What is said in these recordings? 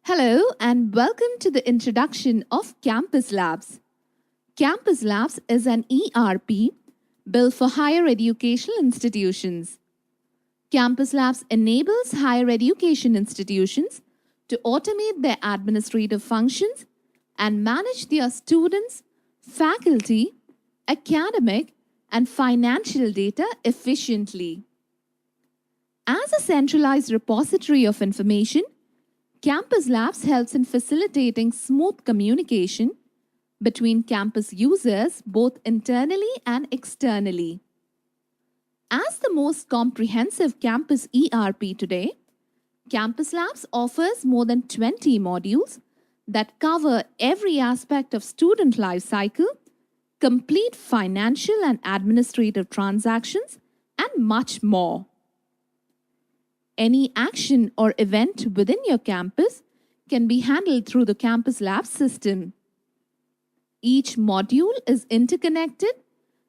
Hello and welcome to the introduction of Campus Labs. Campus Labs is an ERP built for higher educational institutions. Campus Labs enables higher education institutions to automate their administrative functions and manage their students, faculty, academic, and financial data efficiently. As a centralized repository of information, Campus Labs helps in facilitating smooth communication between campus users both internally and externally. As the most comprehensive campus ERP today, Campus Labs offers more than 20 modules that cover every aspect of student life cycle, complete financial and administrative transactions, and much more. Any action or event within your campus can be handled through the Campus Labs system. Each module is interconnected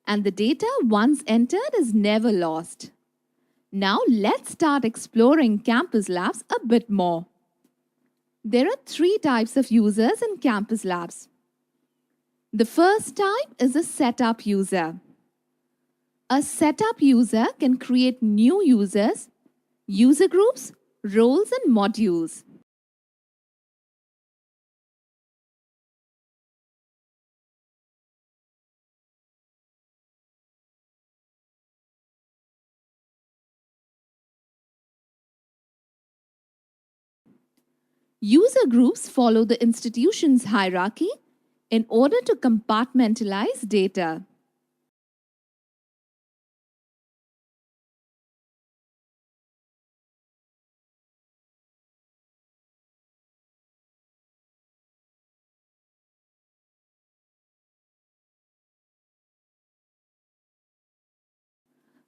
and the data once entered is never lost. Now let's start exploring Campus Labs a bit more. There are three types of users in Campus Labs. The first type is a setup user. A setup user can create new users, user groups, roles, and modules. User groups follow the institution's hierarchy in order to compartmentalize data.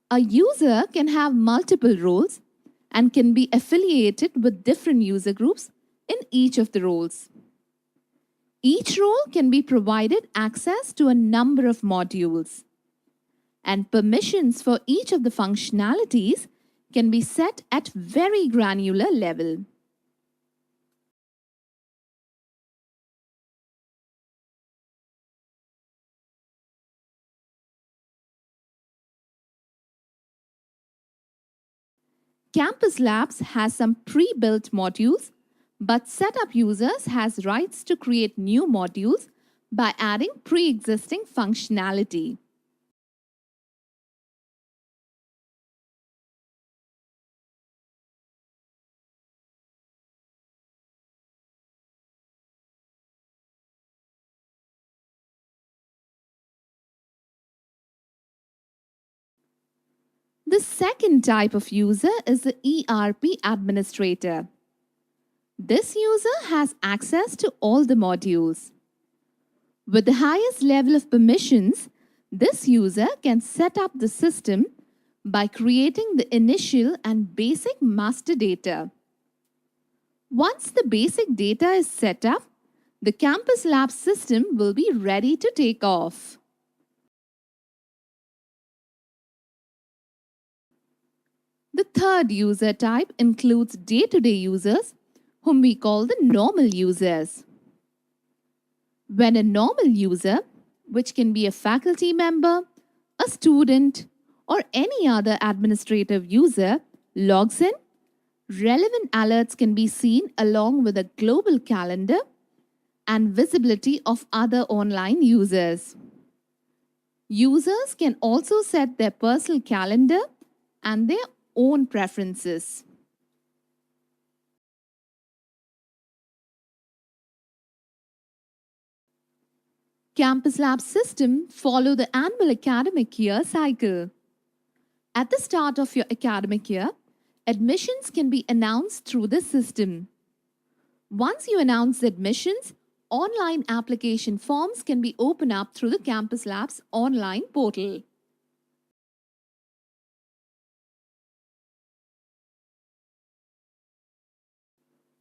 A user can have multiple roles and can be affiliated with different user groups in each of the roles. Each role can be provided access to a number of modules, and permissions for each of the functionalities can be set at very granular level. Campus Labs has some pre-built modules, but setup users has rights to create new modules by adding pre-existing functionality. The second type of user is the ERP administrator. This user has access to all the modules. With the highest level of permissions, this user can set up the system by creating the initial and basic master data. Once the basic data is set up, the Campus Lab system will be ready to take off. The third user type includes day-to-day users, whom we call the normal users. When a normal user, which can be a faculty member, a student, or any other administrative user, logs in, relevant alerts can be seen along with a global calendar and visibility of other online users. Users can also set their personal calendar and their own preferences. Campus Lab system follow the annual academic year cycle. At the start of your academic year, admissions can be announced through the system. Once you announce the admissions, online application forms can be opened up through the Campus Labs online portal.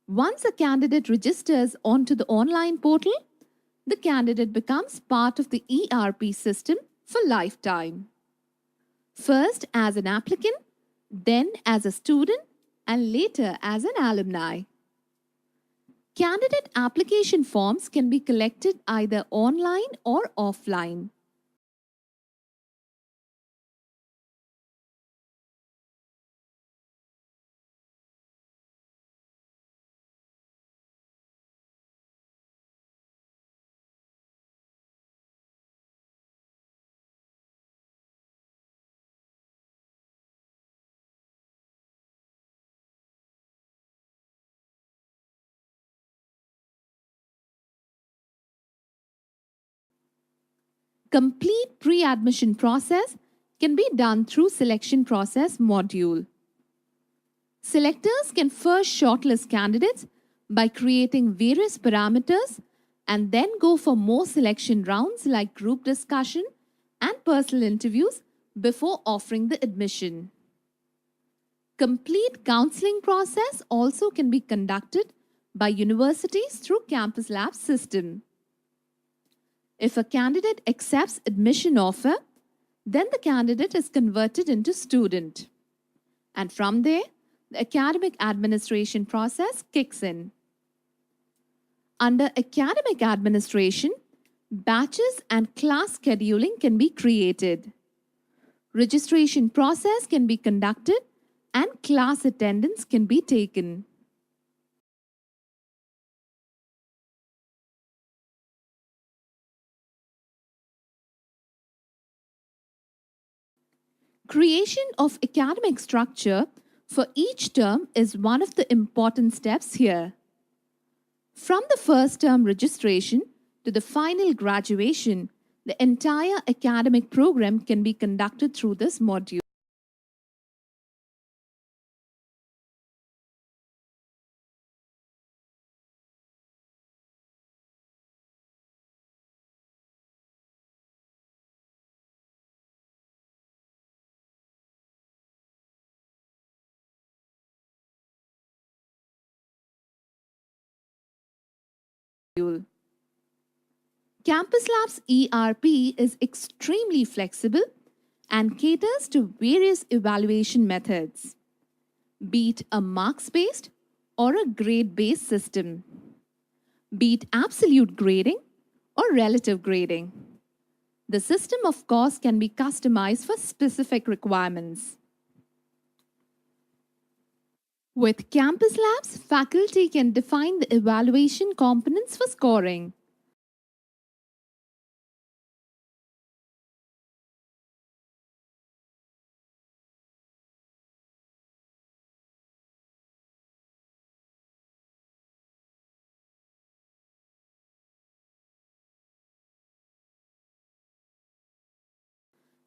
Once a candidate registers onto the online portal, the candidate becomes part of the ERP system for lifetime. First as an applicant, then as a student, and later as an alumni. Candidate application forms can be collected either online or offline. Complete pre-admission process can be done through selection process module. Selectors can first shortlist candidates by creating various parameters and then go for more selection rounds like group discussion and personal interviews before offering the admission. Complete counseling process also can be conducted by universities through Campus Lab system. If a candidate accepts admission offer, then the candidate is converted into student. And from there, the academic administration process kicks in. Under academic administration, batches and class scheduling can be created. Registration process can be conducted and class attendance can be taken. Creation of academic structure for each term is one of the important steps here. From the first term registration to the final graduation, the entire academic program can be conducted through this module. Campus Labs ERP is extremely flexible and caters to various evaluation methods, be it a marks-based or a grade-based system, be it absolute grading or relative grading. The system, of course, can be customized for specific requirements. With Campus Labs, faculty can define the evaluation components for scoring.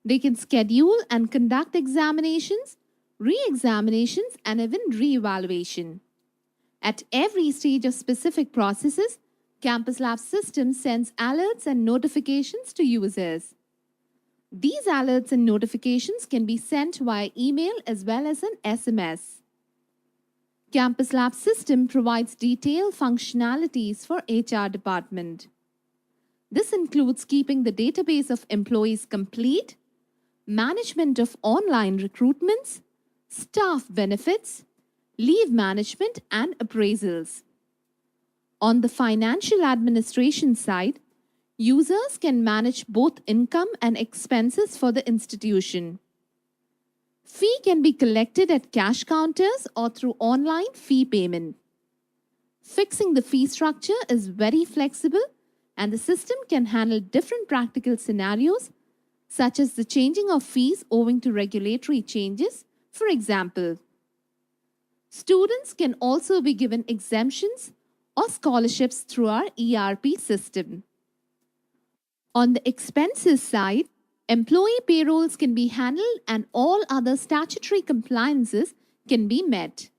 They can schedule and conduct examinations, re-examinations, and even re-evaluation. At every stage of specific processes, Campus Lab system sends alerts and notifications to users. These alerts and notifications can be sent via email as well as an SMS. Campus Lab system provides detailed functionalities for HR department. This includes keeping the database of employees complete, management of online recruitments, staff benefits, leave management, and appraisals. On the financial administration side, users can manage both income and expenses for the institution. Fee can be collected at cash counters or through online fee payment. Fixing the fee structure is very flexible and the system can handle different practical scenarios such as the changing of fees owing to regulatory changes. For example, students can also be given exemptions or scholarships through our ERP system. On the expenses side, employee payrolls can be handled and all other statutory compliances can be met.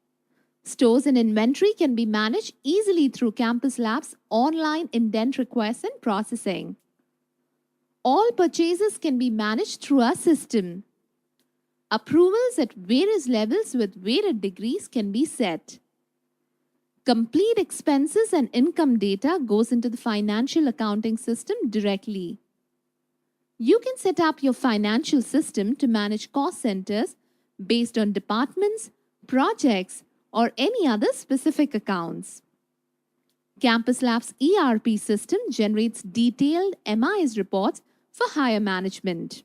Stores and inventory can be managed easily through Campus Labs' online indent requests and processing. All purchases can be managed through our system. Approvals at various levels with varied degrees can be set. Complete expenses and income data goes into the financial accounting system directly. You can set up your financial system to manage cost centers based on departments, projects, or any other specific accounts. Campus Labs ERP system generates detailed MIS reports for higher management.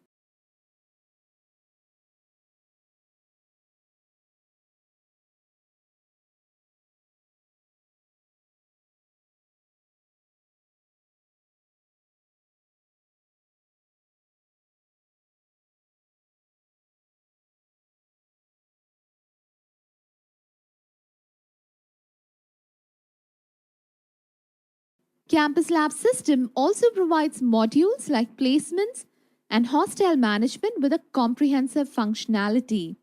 Campus Lab system also provides modules like placements and hostel management with a comprehensive functionality.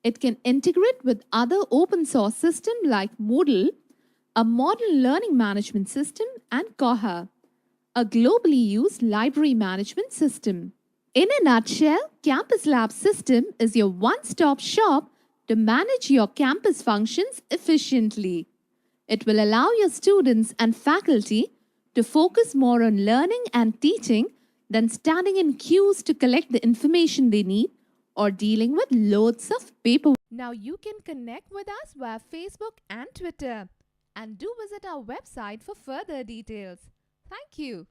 It can integrate with other open source systems like Moodle, a modern learning management system, and Koha, a globally used library management system. In a nutshell, Campus Lab system is your one-stop shop to manage your campus functions efficiently. It will allow your students and faculty to focus more on learning and teaching than standing in queues to collect the information they need or dealing with loads of paperwork. Now you can connect with us via Facebook and Twitter. And do visit our website for further details. Thank you.